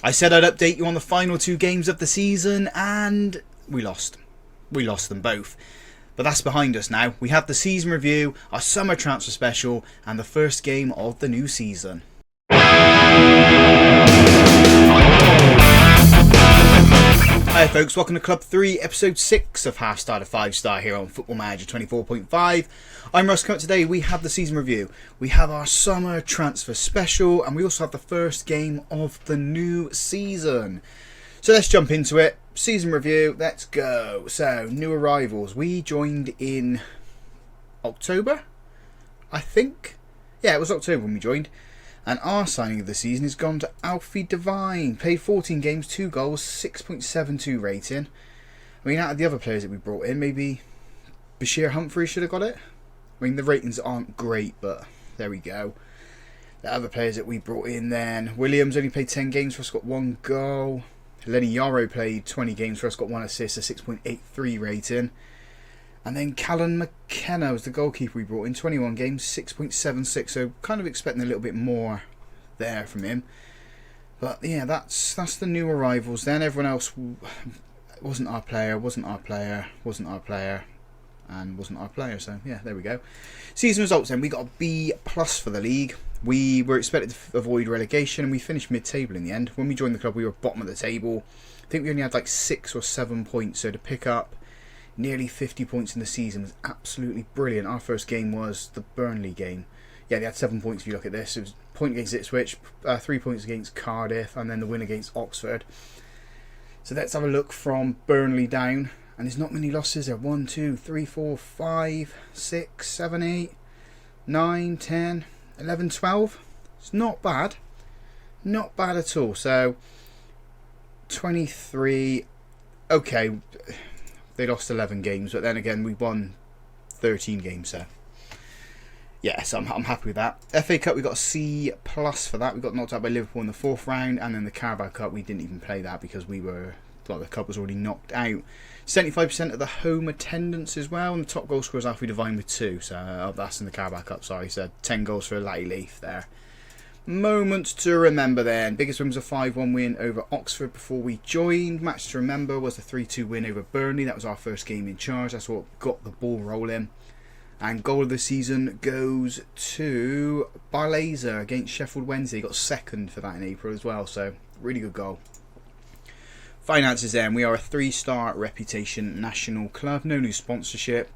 I said I'd update you on the final two games of the season, and we lost. We lost them both. But that's behind us now. We have the season review, our summer transfer special, and the first game of the new season. Hi folks, welcome to Club 3, Episode 6 of Half Star to 5 Star here on Football Manager 24.5. I'm Russ. Today we have the season review, we have our summer transfer special, and we also have the first game of the new season. So let's jump into it. Season review, let's go. So, new arrivals. We joined in October, I think. Yeah, it was October when we joined. And our signing of the season has gone to Alfie Devine. Played 14 games, 2 goals, 6.72 rating. I mean, out of the other players that we brought in, maybe Bashir Humphrey should have got it. I mean, the ratings aren't great, but there we go. The other players that we brought in then. Williams only played 10 games for us, got 1 goal. Lenny Yarrow played 20 games for us, got 1 assist, a 6.83 rating. And then Callan McKenna was the goalkeeper we brought in, 21 games, 6.76, so kind of expecting a little bit more there from him. But yeah, that's the new arrivals then. Everyone else wasn't our player, and wasn't our player, so yeah, there we go. Season results then, we got a B+ for the league. We were expected to avoid relegation and we finished mid-table in the end. When we joined the club we were bottom of the table. I think we only had like 6 or 7 points, so to pick up nearly 50 points in the season was absolutely brilliant. Our first game was the Burnley game. Yeah, they had 7 points if you look at this. It was a point against Ipswich, 3 points against Cardiff, and then the win against Oxford. So let's have a look from Burnley down. And there's not many losses there. 1, 2, 3, 4, 5, 6, 7, 8, 9, 10, 11, 12. It's not bad. Not bad at all. So, 23. Okay. They lost 11 games, but then again, we won 13 games, so yeah, so I'm happy with that. FA Cup, we got a C+ for that. We got knocked out by Liverpool in the 4th round, and then the Carabao Cup, we didn't even play that because the cup was already knocked out. 75% of the home attendance as well, and the top goal scorer is Alfie Devine with 2, so that's in the Carabao Cup, sorry, so 10 goals for Latty Leaf there. Moment to remember then. Biggest win was a 5-1 win over Oxford before we joined. Match to remember was a 3-2 win over Burnley. That was our first game in charge. That's what got the ball rolling. And goal of the season goes to Barlaser against Sheffield Wednesday. He got second for that in April as well. So, really good goal. Finances then. We are a 3-star reputation national club. No new sponsorship.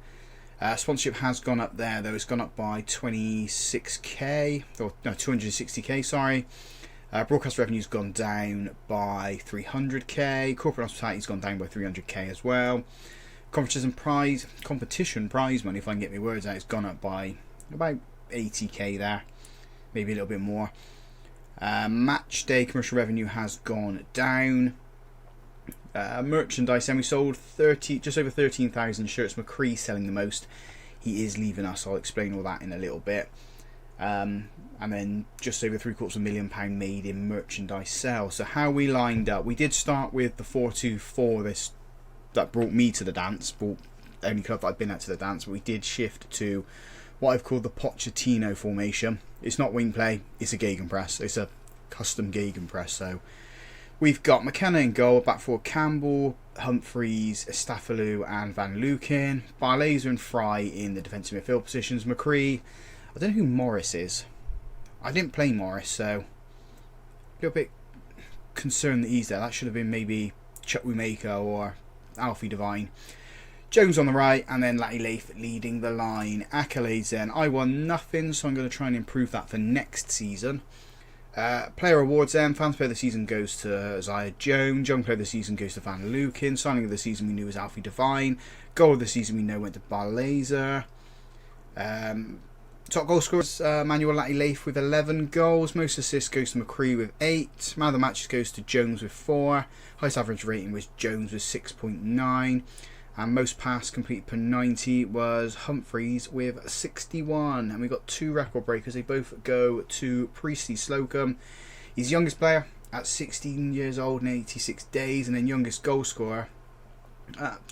Sponsorship has gone up there though. It's gone up by 26k, or no, 260k, sorry. Broadcast revenue's gone down by 300k. Corporate hospitality's gone down by 300k as well. Competition prize money, if I can get my words out, it's gone up by about 80k there, maybe a little bit more. Match day commercial revenue has gone down. Merchandise, and we sold just over 13,000 shirts. McCree selling the most. He is leaving us. I'll explain all that in a little bit. And then just over £750,000 made in merchandise sales. So how we lined up, we did start with the 4-2-4. That brought me to the dance. Brought the only club that I've been at to the dance. But we did shift to what I've called the Pochettino formation. It's not wing play. It's a gegenpress. It's a custom gegenpress. So we've got McKenna in goal, back four Campbell, Humphreys, Estafalou and Van Luken. Barlaser and Fry in the defensive midfield positions. McCree, I don't know who Morris is. I didn't play Morris, so a little bit concerned that he's there. That should have been maybe Chukwuemeka or Alfie Devine. Jones on the right, and then Latty Leaf leading the line. Accolades then. I won nothing, so I'm going to try and improve that for next season. Player awards then. Fans player of the season goes to Isaiah Jones. Young player of the season goes to Van Luken. Signing of the season we knew was Alfie Devine. Goal of the season we know went to Barlaser. Top goal scorers Manuel Latty Leaf with 11 goals. Most assists goes to McCree with 8. Man of the matches goes to Jones with 4. Highest average rating was Jones with 6.9. And most pass complete per 90 was Humphreys with 61. And we got 2 record breakers. They both go to Priestley Slocum. He's the youngest player at 16 years old and 86 days. And then youngest goal scorer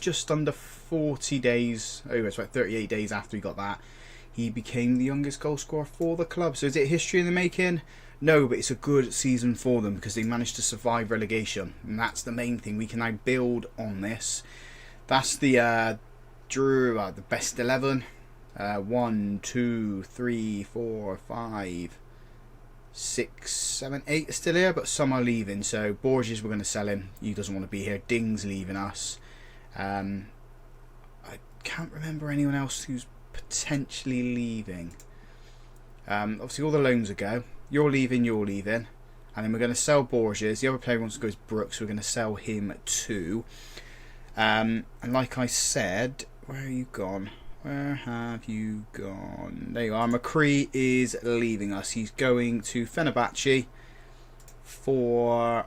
just under 40 days. Oh, it's about 38 days after he got that. He became the youngest goal scorer for the club. So is it history in the making? No, but it's a good season for them because they managed to survive relegation, and that's the main thing. We can now build on this. That's the the best 11. 1, 2, 3, 4, 5, 6, 7, 8 are still here, but some are leaving. So Borges, we're going to sell him. He doesn't want to be here. Ding's leaving us. I can't remember anyone else who's potentially leaving. Obviously all the loans are go. You're leaving, and then we're going to sell Borges. The other player wants to go is Brooks, so we're going to sell him too. And like I said, where have you gone? Where have you gone? There you are. McCree is leaving us. He's going to Fenerbahce for,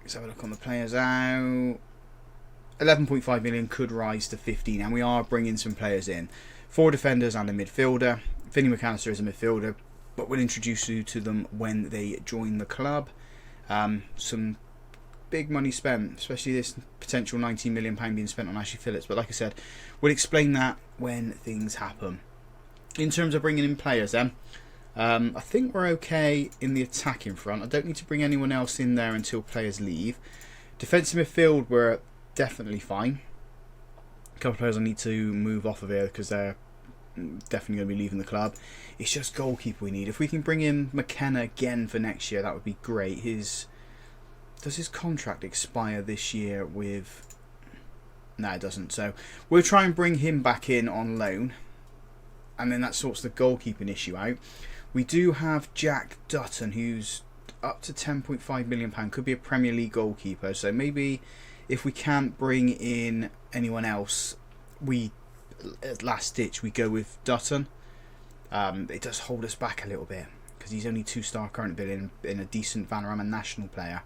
let's have a look on the players out. 11.5 million, could rise to 15, and we are bringing some players in. 4 defenders and a midfielder. Finley McAllister is a midfielder, but we'll introduce you to them when they join the club. Some big money spent, especially this potential £19 million being spent on Ashley Phillips. But like I said, we'll explain that when things happen. In terms of bringing in players then, I think we're okay in the attacking front. I don't need to bring anyone else in there until players leave. Defensive midfield, we're definitely fine. A couple of players I need to move off of here because they're definitely going to be leaving the club. It's just goalkeeper we need. If we can bring in McKenna again for next year, that would be great. Does his contract expire this year with... No, it doesn't. So we'll try and bring him back in on loan, and then that sorts the goalkeeping issue out. We do have Jack Dutton, who's up to £10.5 million. Could be a Premier League goalkeeper. So maybe if we can't bring in anyone else, we, at last ditch, we go with Dutton. It does hold us back a little bit because he's only 2-star current bill in a decent Vanarama national player.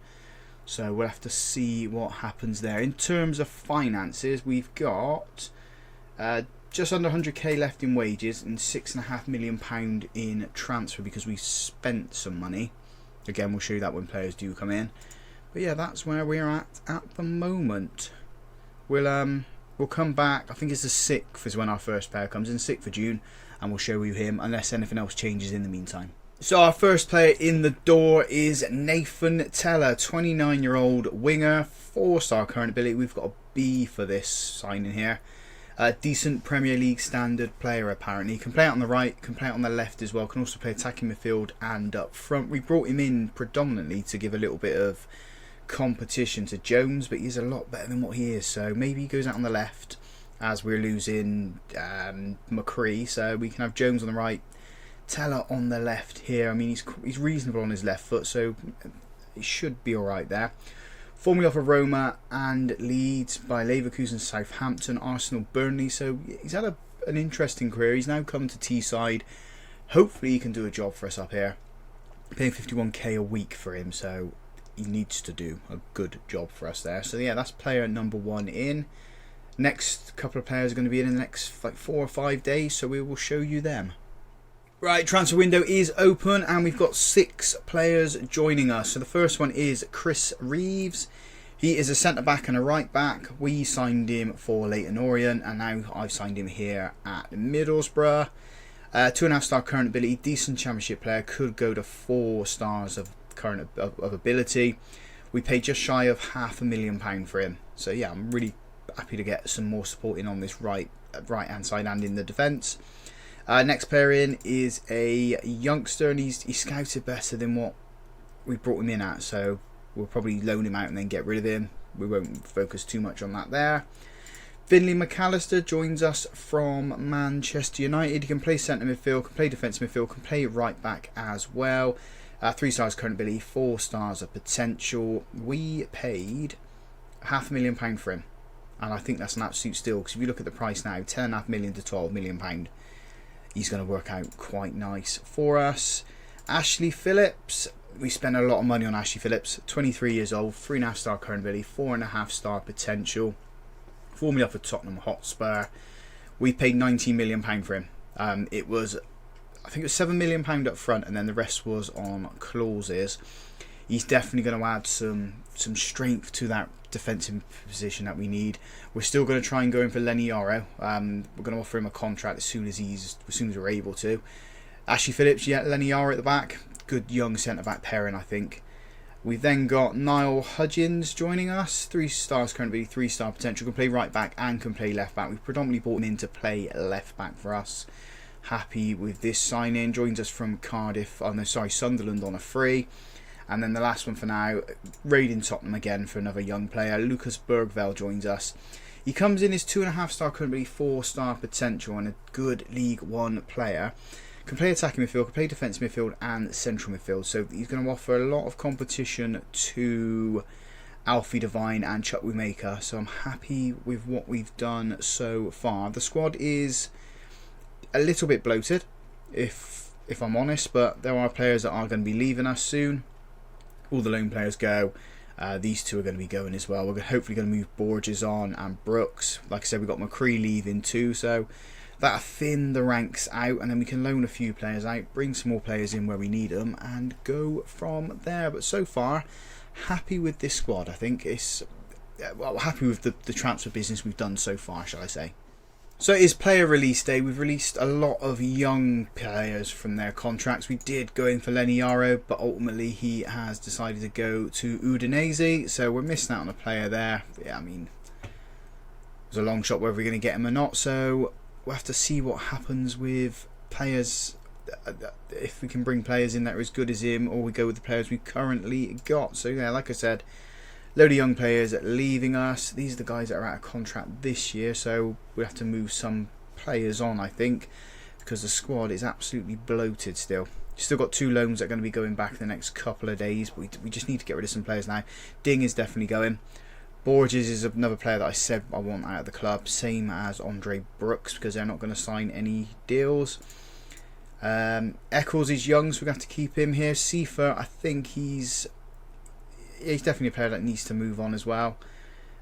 So we'll have to see what happens there. In terms of finances, we've got just under 100k left in wages and £6.5 million in transfer because we spent some money. Again, we'll show you that when players do come in. But yeah, that's where we're at the moment. We'll come back. I think it's the 6th is when our first player comes in, 6th of June, and we'll show you him unless anything else changes in the meantime. So our first player in the door is Nathan Teller, 29-year-old winger, 4-star current ability. We've got a B for this signing here. Decent Premier League standard player apparently. Can play out on the right, can play out on the left as well. Can also play attacking midfield and up front. We brought him in predominantly to give a little bit of competition to Jones, but he's a lot better than what he is. So maybe he goes out on the left as we're losing McCree. So we can have Jones on the right, Teller on the left here. I mean, he's reasonable on his left foot, so he should be alright there. Formerly off of Roma and Leeds, by Leverkusen, Southampton, Arsenal, Burnley. So he's had an interesting career. He's now come to Teesside. Hopefully he can do a job for us up here. Paying 51k a week for him, so he needs to do a good job for us there. So yeah, that's player number 1 in. Next couple of players are going to be in the next like 4 or 5 days, so we will show you them. Right, transfer window is open and we've got 6 players joining us. So the first one is Chris Reeves. He is a centre-back and a right-back. We signed him for Leyton Orient and now I've signed him here at Middlesbrough. 2.5-star current ability, decent championship player, could go to 4 stars of current of ability. We paid just shy of £500,000 for him. So yeah, I'm really happy to get some more support in on this right-hand side and in the defence. Next player in is a youngster, and he's scouted better than what we brought him in at, so we'll probably loan him out and then get rid of him. We won't focus too much on that there. Finley McAllister joins us from Manchester United. He can play centre midfield, can play defensive midfield, can play right back as well. 3 stars current ability, 4 stars of potential. We paid £500,000 for him, and I think that's an absolute steal because if you look at the price now, £10.5 million to £12 million. He's going to work out quite nice for us. Ashley Phillips. We spent a lot of money on Ashley Phillips. 23 years old, 3.5-star current ability, 4.5-star potential. Formerly off of Tottenham Hotspur. We paid £19 million for him. It was, I think it was £7 million up front, and then the rest was on clauses. He's definitely going to add some strength to that defensive position that we need. We're still going to try and go in for Lenny Yaro. We're going to offer him a contract as soon as we're able to. Ashley Phillips, yeah, Lenny Yaro at the back. good young centre-back pairing, I think. We've then got Niall Hudgens joining us. 3 stars currently, 3-star potential. Can play right back and can play left back. We've predominantly brought him in to play left back for us. Happy with this sign-in. Joins us from Sunderland on a free. And then the last one for now, raiding Tottenham again for another young player. Lucas Bergveld joins us. He comes in as 2.5-star currently, 4-star potential and a good League One player. Can play attacking midfield, can play defence midfield and central midfield. So he's going to offer a lot of competition to Alfie Devine and Chuck Maker. So I'm happy with what we've done so far. The squad is a little bit bloated, if I'm honest, but there are players that are going to be leaving us soon. All the loan players go. These two are going to be going as well. We're hopefully going to move Borges on and Brooks. Like I said, we've got McCree leaving too, so that'll thin the ranks out, and then we can loan a few players out, bring some more players in where we need them, and go from there. But so far, happy with this squad. I think it's happy with the transfer business we've done so far, shall I say. So it is player release day. We've released a lot of young players from their contracts. We did go in for Lenny Yaro, but ultimately he has decided to go to Udinese, so we're missing out on a player there. Yeah, I mean, it was a long shot whether we're going to get him or not, so we'll have to see what happens with players, if we can bring players in that are as good as him, or we go with the players we've currently got. So yeah, like I said, load of young players leaving us. These are the guys that are out of contract this year, so we have to move some players on, I think, because the squad is absolutely bloated still. Still got 2 loans that are going to be going back in the next couple of days, but we just need to get rid of some players now. Ding is definitely going. Borges is another player that I said I want out of the club, same as Andre Brooks, because they're not going to sign any deals. Eccles is young, so we're going to have to keep him here. Seifer, I think he's definitely a player that needs to move on as well.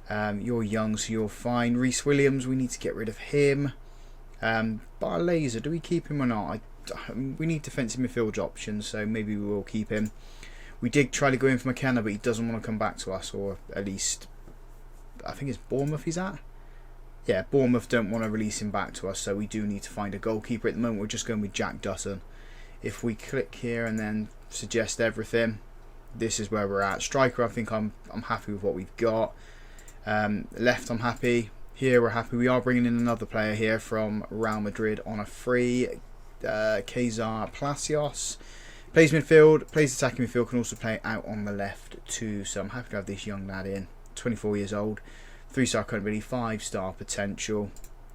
You're young, so you're fine. Reece Williams, we need to get rid of him. Barlaser, do we keep him or not? We need defensive midfield options, so maybe we will keep him. We did try to go in for McKenna, but he doesn't want to come back to us, or at least I think it's Bournemouth he's at. Yeah, Bournemouth don't want to release him back to us, so we do need to find a goalkeeper. At the moment, we're just going with Jack Dutton. If we click here and then suggest everything, this is where we're at. Striker, I think I'm happy with what we've got. Left, I'm happy. Here, we're happy. We are bringing in another player here from Real Madrid on a free. Cesar Palacios. Plays midfield, plays attacking midfield, can also play out on the left too. So I'm happy to have this young lad in. 24 years old. 3-star credibility, 5-star potential.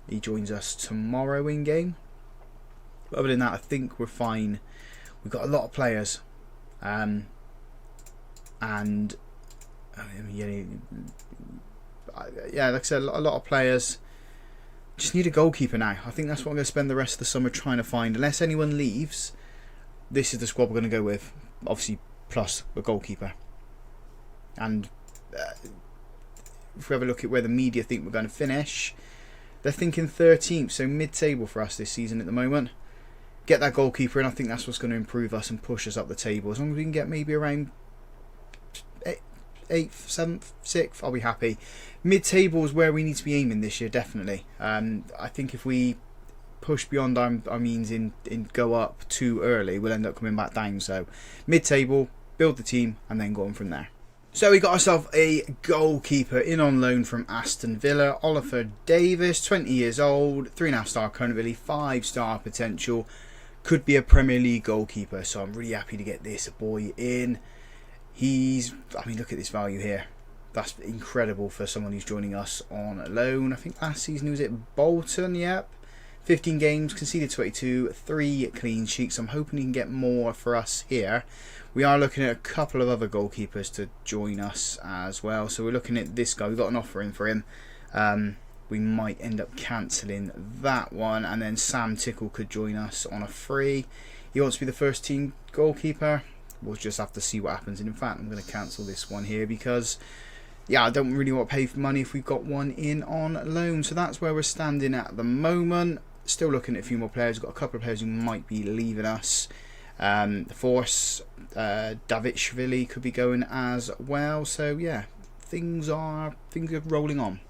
He joins us tomorrow in game. But other than that, I think we're fine. We've got a lot of players. Yeah, like I said, a lot of players. Just need a goalkeeper now. I think that's what I'm going to spend the rest of the summer trying to find. Unless anyone leaves, this is the squad we're going to go with. Obviously, plus a goalkeeper. And if we have a look at where the media think we're going to finish, they're thinking 13th, so mid-table for us this season at the moment. Get that goalkeeper in, I think that's what's going to improve us and push us up the table. As long as we can get maybe around 8th, 7th, 6th, I'll be happy. Mid-table is where we need to be aiming this year, definitely. I think if we push beyond our means in go up too early, we'll end up coming back down. So mid-table, build the team, and then go on from there. So we got ourselves a goalkeeper in on loan from Aston Villa, Oliver Davis, 20 years old, 3.5-star currently, 5-star potential. Could be a Premier League goalkeeper, so I'm really happy to get this boy in. I mean, look at this value here. That's incredible for someone who's joining us on loan. I think last season he was at Bolton, yep. 15 games, conceded 22, 3 clean sheets. I'm hoping he can get more for us here. We are looking at a couple of other goalkeepers to join us as well. So we're looking at this guy. We've got an offer in for him. We might end up cancelling that one. And then Sam Tickle could join us on a free. He wants to be the first team goalkeeper. We'll just have to see what happens. And in fact, I'm going to cancel this one here because, yeah, I don't really want to pay for money if we've got one in on loan. So that's where we're standing at the moment. Still looking at a few more players. We've got a couple of players who might be leaving us. Force, Davishvili could be going as well. So yeah, things are rolling on.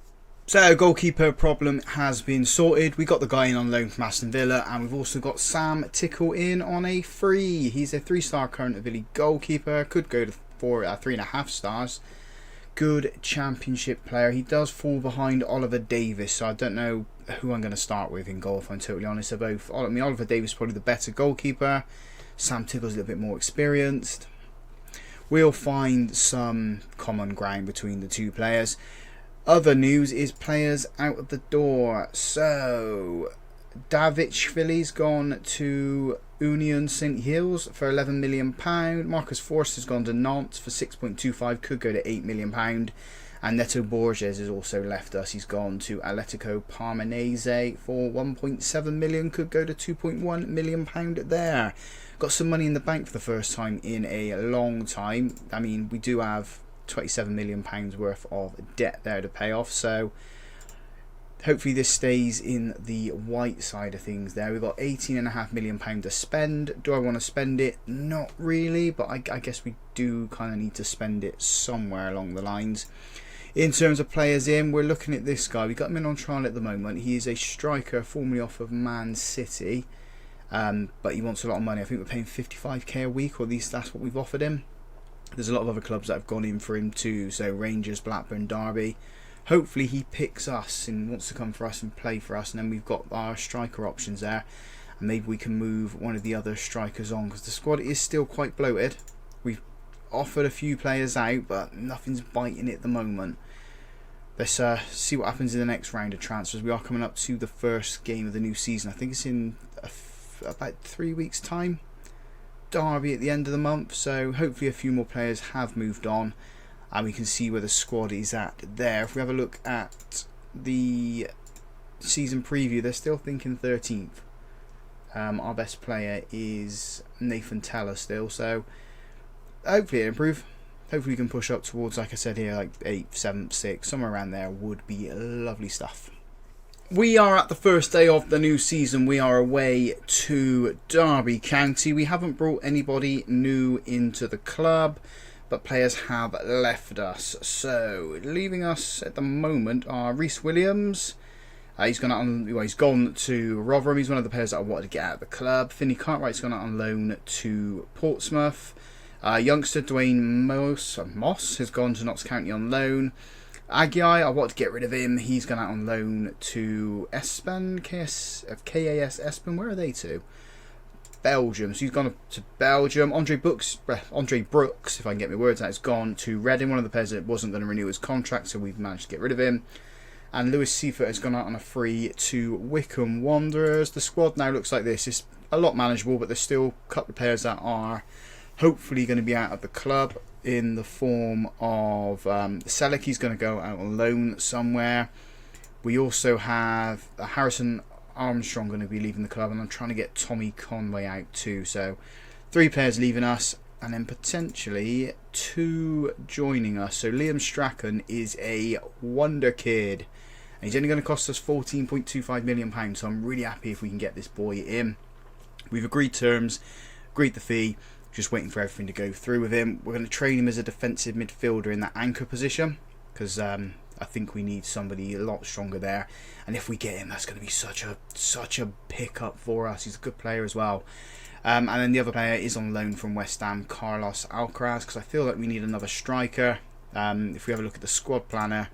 So, goalkeeper problem has been sorted. We got the guy in on loan from Aston Villa, and we've also got Sam Tickle in on a free. He's a 3-star current ability goalkeeper. Could go to 3.5 stars. Good championship player. He does fall behind Oliver Davis, so I don't know who I'm going to start with in goal, if I'm totally honest. They're both, I mean, Oliver Davis is probably the better goalkeeper. Sam Tickle's a little bit more experienced. We'll find some common ground between the two players. Other news is players out of the door. So, Davitshvili's gone to Union St Hills for £11 million. Marcus Forster's gone to Nantes for 6.25, could go to £8 million. And Neto Borges has also left us. He's gone to Atletico Parmense for 1.7 million, could go to 2.1 million pound there. Got some money in the bank for the first time in a long time. I mean, we do have £27 million worth of debt there to pay off, so hopefully this stays in the white side of things there. We've got £18.5 million to spend. Do I want to spend it? Not really, but I guess we do kind of need to spend it somewhere along the lines. In terms of players in, we're looking at this guy. We've got him in on trial at the moment. He is a striker formerly off of Man City, but he wants a lot of money. I think we're paying 55k a week, or at least that's what we've offered him. There's a lot of other clubs that have gone in for him too, so Rangers, Blackburn, Derby. Hopefully he picks us and wants to come for us and play for us, and then we've got our striker options there, and maybe we can move one of the other strikers on, because the squad is still quite bloated. We've offered a few players out, but nothing's biting at the moment. Let's see what happens in the next round of transfers. We are coming up to the first game of the new season. I think it's in about 3 weeks' time. Derby at the end of the month, so hopefully a few more players have moved on and we can see where the squad is at there. If we have a look at the season preview, they're still thinking 13th. Our best player is Nathan Teller still, so hopefully it'll improve. Hopefully we can push up towards, like I said here, like 8th, 7th, 6th, somewhere around there would be lovely stuff. We are at the first day of the new season. We are away to Derby County. We haven't brought anybody new into the club, but players have left us. So, leaving us at the moment are Reece Williams. He's gone to Rotherham. He's one of the players that I wanted to get out of the club. Finney Cartwright's gone out on loan to Portsmouth. Youngster Dwayne Moss has gone to Notts County on loan. Aguiar, I want to get rid of him. He's gone out on loan to Espen, KAS Espen. Where are they to? Belgium. So he's gone to Belgium. Andre Brooks, if I can get my words out, has gone to Reading. One of the players that wasn't going to renew his contract, so we've managed to get rid of him. And Lewis Seifert has gone out on a free to Wycombe Wanderers. The squad now looks like this. It's a lot manageable, but there's still a couple of players that are hopefully going to be out of the club, in the form of Selleck. He's going to go out on loan somewhere. We also have Harrison Armstrong going to be leaving the club, and I'm trying to get Tommy Conway out too. So 3 players leaving us, and then potentially 2 joining us. So Liam Strachan is a wonder kid, and he's only going to cost us £14.25 million. So I'm really happy if we can get this boy in. We've agreed terms, agreed the fee. Just waiting for everything to go through with him. We're going to train him as a defensive midfielder in that anchor position, because I think we need somebody a lot stronger there. And if we get him, that's going to be such a pickup for us. He's a good player as well. And then the other player is on loan from West Ham, Carlos Alcaraz, because I feel like we need another striker. If we have a look at the squad planner,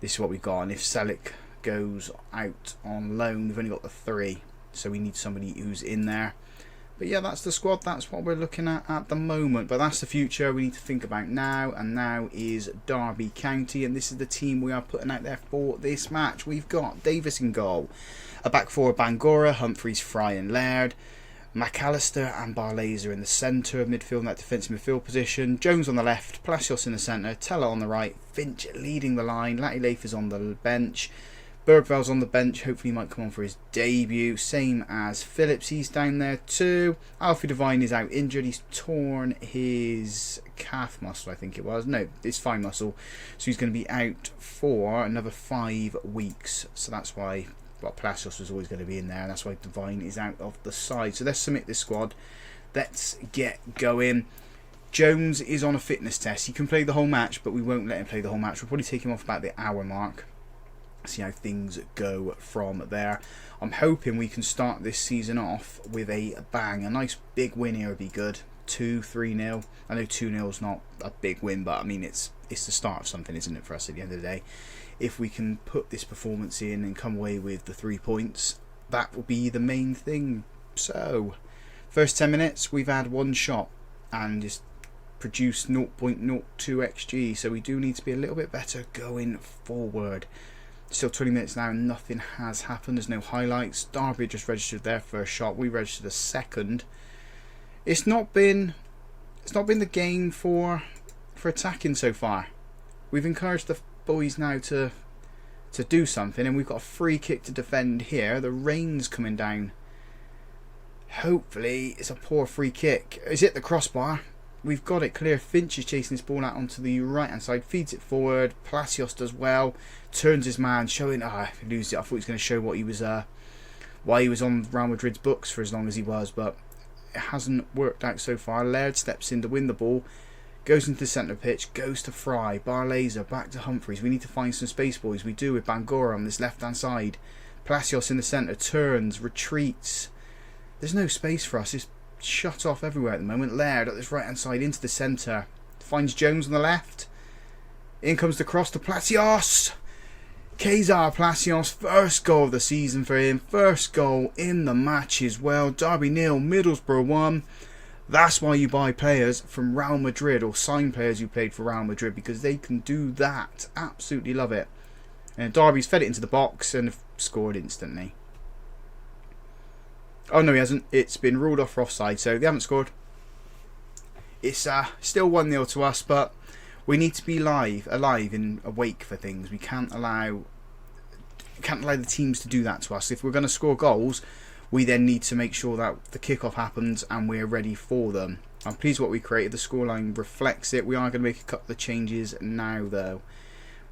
this is what we've got. And if Selleck goes out on loan, we've only got the 3, so we need somebody who's in there. But yeah, that's the squad. That's what we're looking at the moment. But that's the future we need to think about now. And now is Derby County. And this is the team we are putting out there for this match. We've got Davis in goal. A back four, Bangura, Humphreys, Fry and Laird. McAllister and Barlaser in the centre of midfield in that defensive midfield position. Jones on the left. Palacios in the centre. Teller on the right. Finch leading the line. Latty Lafe is on the bench. Bergvall's on the bench, hopefully he might come on for his debut. Same as Phillips, he's down there too. Alfie Devine is out injured. He's torn his calf muscle, I think it was. No, it's thigh muscle. So he's going to be out for another 5 weeks. So that's why, well, Palacios was always going to be in there. And that's why Devine is out of the side. So let's submit this squad. Let's get going. Jones is on a fitness test. He can play the whole match, but we won't let him play the whole match. We'll probably take him off about the hour mark. See how things go from there. I'm hoping we can start this season off with a bang. A nice big win here would be good. 2-3-0. I know 2-0 is not a big win, but I mean it's the start of something, isn't it, for us at the end of the day? If we can put this performance in and come away with the 3 points, that will be the main thing. So, first 10 minutes, we've had 1 shot and just produced 0.02 XG, so we do need to be a little bit better going forward. Still 20 minutes now and nothing has happened. There's no highlights. Derby just registered their first shot. We registered a second. It's not been the game for attacking so far. We've encouraged the boys now to do something, and we've got a free kick to defend here. The rain's coming down. Hopefully it's a poor free kick. Is it the crossbar? We've got it clear. Finch is chasing this ball out onto the right hand side, feeds it forward. Palacios does well, turns his man, showing lose it. I thought he was going to show what he was why he was on Real Madrid's books for as long as he was, but it hasn't worked out so far. Laird steps in to win the ball, goes into the centre pitch, goes to Fry, Barlaser back to Humphreys. We need to find some space, boys. We do with Bangura on this left hand side. Palacios in the centre, turns, retreats. There's no space for us. It's shut off everywhere at the moment. Laird at this right hand side into the centre, finds Jones on the left. In comes the cross to Palacios. Cesar Palacios, first goal of the season for him, first goal in the match as well. Derby 0, Middlesbrough 1. That's why you buy players from Real Madrid, or sign players who played for Real Madrid, because they can do that. Absolutely love it. And Derby's fed it into the box and have scored instantly. Oh no, he hasn't. It's been ruled off for offside, so they haven't scored. It's still 1-0 to us, but we need to be alive and awake for things. We can't allow the teams to do that to us. If we're going to score goals, we then need to make sure that the kickoff happens and we're ready for them. I'm pleased with what we created. The scoreline reflects it. We are going to make a couple of changes now, though.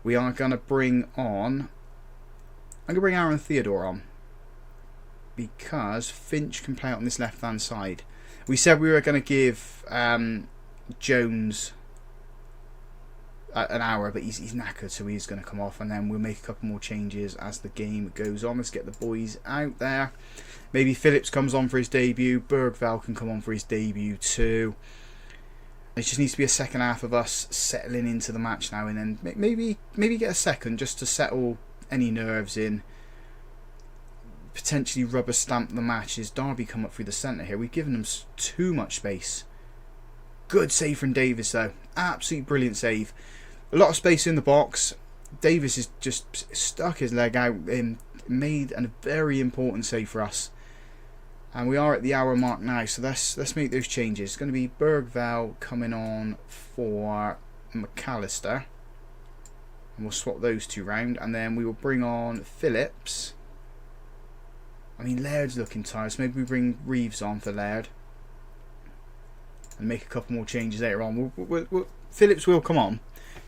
We are going to bring on... I'm going to bring Aaron Theodore on, because Finch can play out on this left-hand side. We said we were going to give Jones an hour, but he's knackered, so he's going to come off, and then we'll make a couple more changes as the game goes on. Let's get the boys out there. Maybe Phillips comes on for his debut. Bergvall can come on for his debut too. It just needs to be a second half of us settling into the match now, and then maybe get a second just to settle any nerves in. Potentially rubber stamp the match. As Derby come up through the centre here. We've given them too much space. Good save from Davis though. Absolutely brilliant save. A lot of space in the box. Davis has just stuck his leg out and made a very important save for us. And we are at the hour mark now, so let's make those changes. It's going to be Bergvall coming on for McAllister. And we'll swap those two round. And then we will bring on Phillips. I mean, Laird's looking tired, so maybe we bring Reeves on for Laird. And make a couple more changes later on. Phillips will come on,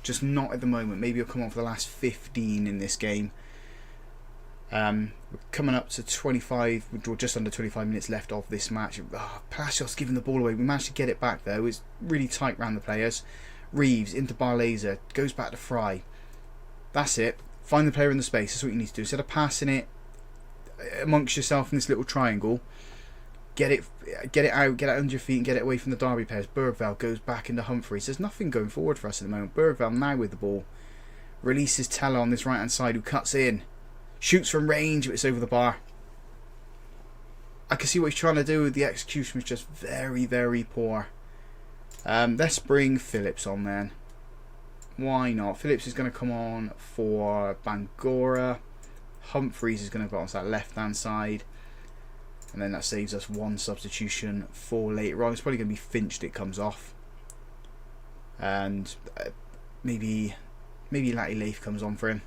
just not at the moment. Maybe he'll come on for the last 15 in this game. We're coming up to 25, or just under 25 minutes left of this match. Palacios giving the ball away. We managed to get it back though. It's really tight around the players. Reeves into Barlaser, goes back to Fry. That's it. Find the player in the space. That's what you need to do. Instead of passing it amongst yourself in this little triangle, get it out, get it under your feet, and get it away from the Derby players. Bergvall goes back into Humphreys. There's nothing going forward for us at the moment. Bergvall now with the ball, releases Teller on this right hand side, who cuts in. Shoots from range, but it's over the bar. I can see what he's trying to do. The execution was just very, very poor. Let's bring Phillips on then. Why not? Phillips is going to come on for Bangura. Humphreys is going to go on that left-hand side. And then that saves us one substitution for later on. It's probably going to be Finch that comes off. And maybe Latty Leaf comes on for him.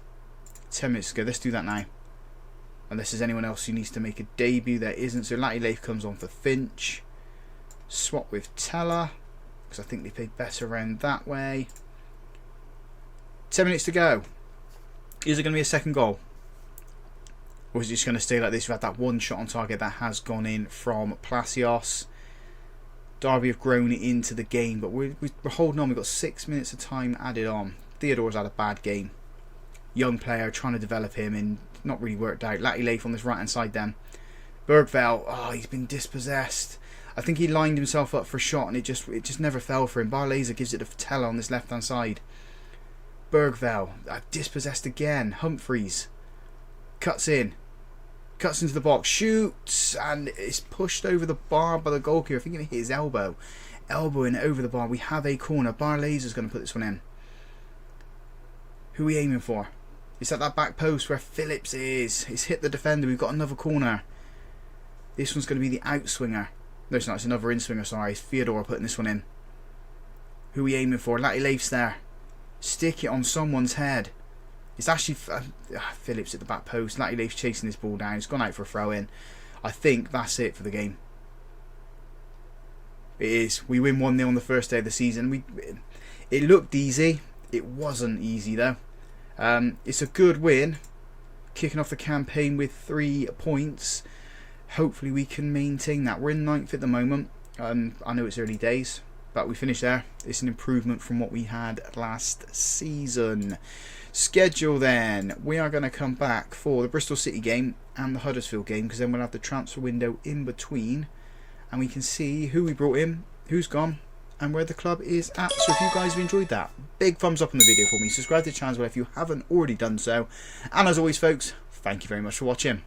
10 minutes ago. Let's do that now. Unless there's anyone else who needs to make a debut. There isn't. So Latty Leaf comes on for Finch. Swap with Teller, because I think they played better around that way. 10 minutes to go. Is it going to be a second goal? Or is it just going to stay like this? We've had that one shot on target that has gone in from Palacios. Derby have grown into the game, but we're holding on. We've got 6 minutes of time added on. Theodore's had a bad game. young player, trying to develop him, and not really worked out. Latty Lath on this right hand side then. Bergveld, oh, he's been dispossessed. I think he lined himself up for a shot and it just never fell for him. Barlaser gives it a teller on this left hand side. Bergveld, dispossessed again. Humphreys cuts into the box, shoots, and it's pushed over the bar by the goalkeeper. I think it hit his elbow. Elbowing it over the bar. We have a corner. Barlaser's going to put this one in. Who are we aiming for? It's at that back post where Phillips is. It's hit the defender. We've got another corner. This one's going to be the outswinger. No, it's not. It's another inswinger, sorry. It's Theodore putting this one in. Who are we aiming for? Latty Lath's there. Stick it on someone's head. It's actually Phillips at the back post. Latty Lath's chasing this ball down. It's gone out for a throw in. I think that's it for the game. It is. We win 1-0 on the first day of the season. It looked easy. It wasn't easy though. It's a good win. Kicking off the campaign with 3 points. Hopefully we can maintain that. We're in 9th at the moment. I know it's early days, but we finished there. It's an improvement from what we had last season. Schedule then. We are going to come back for the Bristol City game and the Huddersfield game, because then we'll have the transfer window in between and we can see who we brought in, who's gone, and where the club is at. So if you guys have enjoyed that, big thumbs up on the video for me. Subscribe to the channel if you haven't already done so. And as always folks, thank you very much for watching.